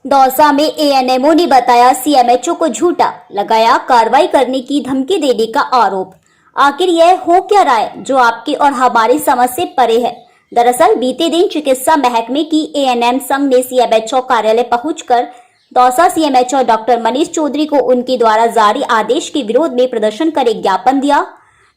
दौसा में एएनएमओ ने बताया सीएमएचओ को झूठा, लगाया कार्रवाई करने की धमकी देने का आरोप। आखिर यह हो क्या रहा है जो आपके और हमारी समझ से परे है। दरअसल बीते दिन चिकित्सा महकमे की एएनएम संघ ने सीएमएचओ कार्यालय पहुंचकर दौसा सीएमएचओ डॉक्टर मनीष चौधरी को उनके द्वारा जारी आदेश के विरोध में प्रदर्शन कर एक ज्ञापन दिया,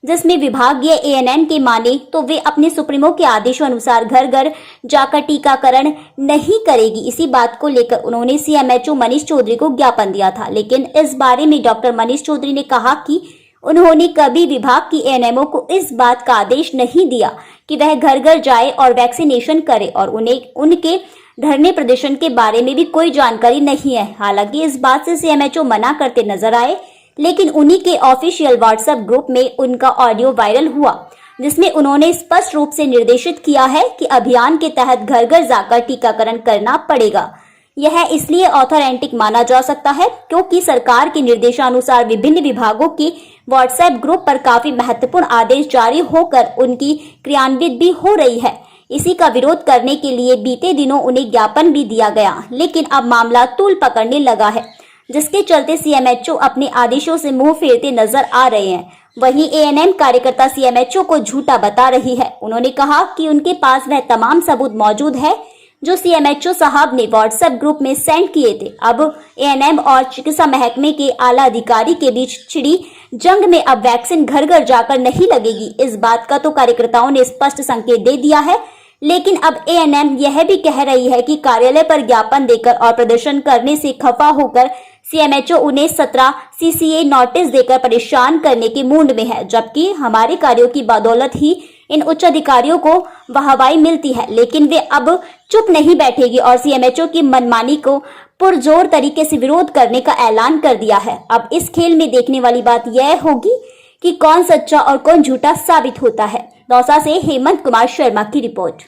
जिसमें विभागीय एएनएम के माने तो वे अपने सुप्रीमो के आदेशों अनुसार घर घर जाकर टीकाकरण नहीं करेगी। इसी बात को लेकर उन्होंने सीएमएचओ मनीष चौधरी को ज्ञापन दिया था, लेकिन इस बारे में डॉक्टर मनीष चौधरी ने कहा कि उन्होंने कभी विभाग की एएनएमओ को इस बात का आदेश नहीं दिया कि वह घर घर जाए और वैक्सीनेशन करे और उन्हें उनके धरने प्रदर्शन के बारे में भी कोई जानकारी नहीं है। हालांकि इस बात से सीएमएचओ मना करते नजर आए, लेकिन उन्हीं के ऑफिशियल व्हाट्सएप ग्रुप में उनका ऑडियो वायरल हुआ, जिसमें उन्होंने स्पष्ट रूप से निर्देशित किया है कि अभियान के तहत घर घर जाकर टीकाकरण करना पड़ेगा। यह इसलिए ऑथेंटिक माना जा सकता है क्योंकि सरकार के निर्देशानुसार विभिन्न विभागों के व्हाट्सएप ग्रुप पर काफी महत्वपूर्ण आदेश जारी होकर उनकी क्रियान्वित भी हो रही है। इसी का विरोध करने के लिए बीते दिनों उन्हें ज्ञापन भी दिया गया, लेकिन अब मामला तूल पकड़ने लगा है, जिसके चलते सीएमएचओ अपने आदेशों से मुंह फेरते नजर आ रहे हैं। वहीं एएनएम कार्यकर्ता सीएमएचओ को झूठा बता रही है। उन्होंने कहा कि उनके पास वह तमाम सबूत मौजूद है जो सीएमएचओ साहब ने व्हाट्सएप ग्रुप में सेंड किए थे। अब एएनएम और चिकित्सा महकमे के आला अधिकारी के बीच छिड़ी जंग में अब वैक्सीन घर घर जाकर नहीं लगेगी। इस बात का तो कार्यकर्ताओं ने स्पष्ट संकेत दे दिया है, लेकिन अब एएनएम यह भी कह रही है कि कार्यालय पर ज्ञापन देकर और प्रदर्शन करने से खफा होकर सीएमएचओ उन्हें 17 सीसीए नोटिस देकर परेशान करने के मूड में है, जबकि हमारे कार्यों की बदौलत ही इन उच्च अधिकारियों को वाहवाही मिलती है। लेकिन वे अब चुप नहीं बैठेगी और सीएमएचओ की मनमानी को पुरजोर तरीके से विरोध करने का ऐलान कर दिया है। अब इस खेल में देखने वाली बात यह होगी कि कौन सच्चा और कौन झूठा साबित होता है। दौसा से हेमंत कुमार शर्मा की रिपोर्ट।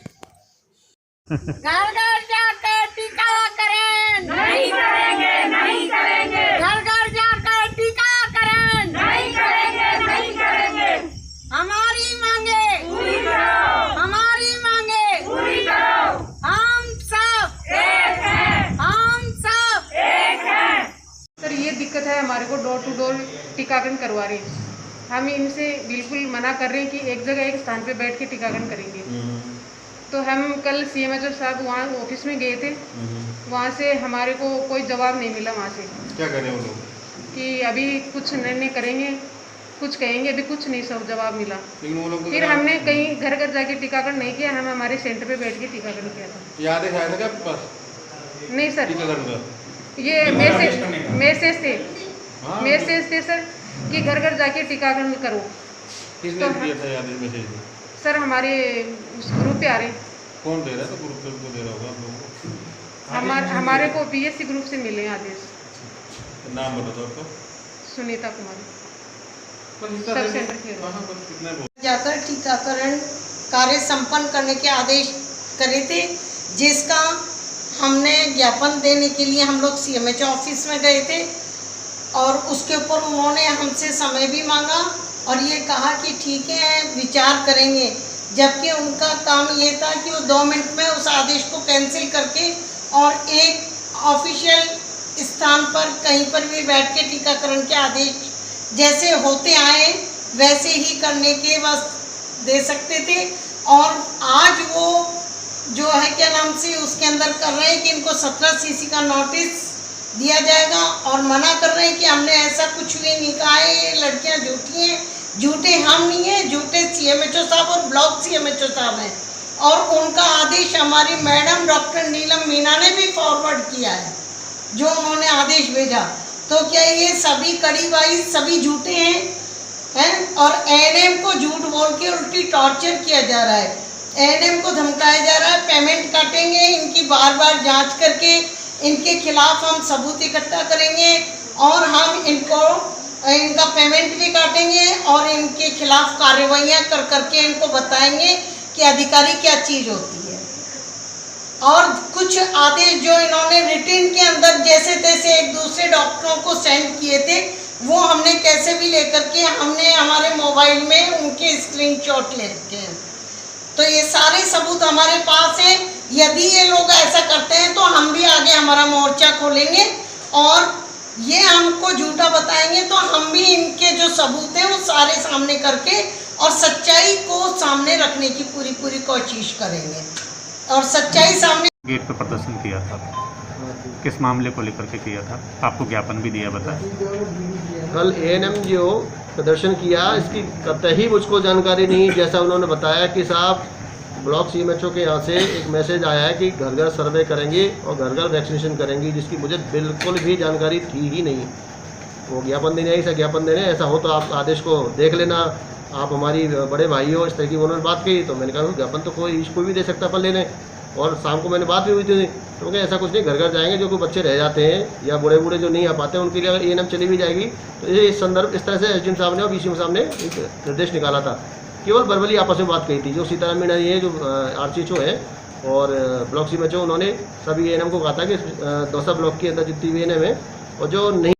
घर घर जाकर टीकाकरण नहीं करेंगे, नहीं करेंगे। घर घर जाकर टीकाकरण नहीं करेंगे, नहीं करेंगे। हमारी मांगे पूरी करो, हमारी मांगे पूरी करो। हम सब एक हैं, हम सब एक हैं। सर ये दिक्कत है हमारे को, डोर टू डोर टीकाकरण करवा रहे हैं। हम इनसे बिल्कुल मना कर रहे हैं कि एक जगह एक स्थान पे बैठ के टीकाकरण करेंगे। तो हम कल सीएमएचओ साहब वहाँ ऑफिस में गए थे, वहाँ से हमारे को कोई जवाब नहीं मिला। वहाँ से क्या करें वो लोग कि अभी कुछ निर्णय करेंगे, कुछ कहेंगे, अभी कुछ नहीं सब जवाब मिला। लेकिन वो लोग फिर हमने कहीं घर घर जाके टीकाकरण नहीं किया, हम हमारे सेंटर पे बैठ के टीकाकरण किया था। ये आदेश आया था क्या आपके पास नहीं सर, टीकाकरण का? ये मैसेज थे सर कि घर घर जाके टीकाकरण करो। किसने दिया था ये आदेश मैसेज? सर हमारे उस ग्रुप पे आ रहे। कौन दे रहा था? ग्रुप को दे रहा होगा आप लोगों को? हमारे को बीएससी ग्रुप से मिले आदेश। नाम बता दो आपका। सुनीता कुमारी। जाकर टीकाकरण कार्य संपन्न करने के आदेश करे थे, जिसका हमने ज्ञापन देने के लिए हम लोग सीएमएचओ ऑफिस में गए थे और उसके ऊपर उन्होंने हमसे समय भी मांगा और ये कहा कि ठीक है विचार करेंगे, जबकि उनका काम ये था कि वो 2 मिनट में उस आदेश को कैंसिल करके और एक ऑफिशियल स्थान पर कहीं पर भी बैठ के टीकाकरण के आदेश जैसे होते आए वैसे ही करने के बस दे सकते थे। और आज वो जो है क्या नाम से उसके अंदर कर रहे हैं कि इनको 17 सीसी का नोटिस दिया जाएगा और मना कर रहे हैं कि हमने ऐसा कुछ भी नहीं कहा है, ये लड़कियां झूठी हैं। झूठे हम नहीं हैं, झूठे सीएमएचओ साहब और ब्लॉक सीएमएचओ साहब हैं। और उनका आदेश हमारी मैडम डॉक्टर नीलम मीना ने भी फॉरवर्ड किया है, जो उन्होंने आदेश भेजा। तो क्या ये सभी कड़ी वाइज सभी झूठे हैं और एएनएम को झूठ बोल के उल्टी टॉर्चर किया जा रहा है। एएनएम को धमकाया जा रहा है, पेमेंट काटेंगे, इनकी बार बार जांच करके इनके खिलाफ हम सबूत इकट्ठा करेंगे और हम इनका पेमेंट भी काटेंगे और इनके खिलाफ कार्रवाइयाँ कर करके इनको बताएंगे कि अधिकारी क्या चीज़ होती है। और कुछ आदेश जो इन्होंने रिटन के अंदर जैसे तैसे एक दूसरे डॉक्टरों को सेंड किए थे, वो हमने कैसे भी लेकर के हमने हमारे मोबाइल में उनके स्क्रीनशॉट ले रखे हैं। तो ये सारे सबूत हमारे पास हैं। यदि ये लोग ऐसा करते हैं तो हम भी आगे हमारा मोर्चा खोलेंगे और ये हमको झूठा बताएंगे तो हम भी इनके जो सबूत हैं वो सारे सामने करके और सच्चाई को सामने रखने की पूरी कोशिश करेंगे और सच्चाई सामने। गेट पर प्रदर्शन किया था, किस मामले को लेकर के किया था? आपको ज्ञापन भी दिया, बताएं। कल एएनएम जो प्रदर्शन किया इसकी कतई मुझको जानकारी नहीं। जैसा उन्होंने बताया कि साहब ब्लॉक सीएमएचओ के यहाँ से एक मैसेज आया है कि घर घर सर्वे करेंगे और घर घर वैक्सीनेशन करेंगे, जिसकी मुझे बिल्कुल भी जानकारी थी ही नहीं। वो ज्ञापन देने ऐसा ज्ञापन देने, ऐसा हो तो आप आदेश को देख लेना, आप हमारी बड़े भाई हो, इस तरह की उन्होंने बात कही। तो मैंने कहा ज्ञापन तो कोई भी दे सकता अपन लेने। और शाम को मैंने बात भी हुई थी तो क्या ऐसा कुछ नहीं, घर घर जाएंगे, जो कोई बच्चे रह जाते हैं या बूढ़े बूढ़े जो नहीं आ पाते हैं उनके लिए अगर एएनएम चली भी जाएगी तो ये इस संदर्भ इस तरह से एसडीएम साहब ने और बीसीएम साहब ने एक निर्देश निकाला था। केवल वर्बली आपस में बात कही थी। जो सीताराम मीणा ये जो आरसीएचओ है और ब्लॉक सीएमएचओ, उन्होंने सभी एएनएम को कहा था कि दौसा ब्लॉक के अंदर जितनी भी एएनएम है और जो नहीं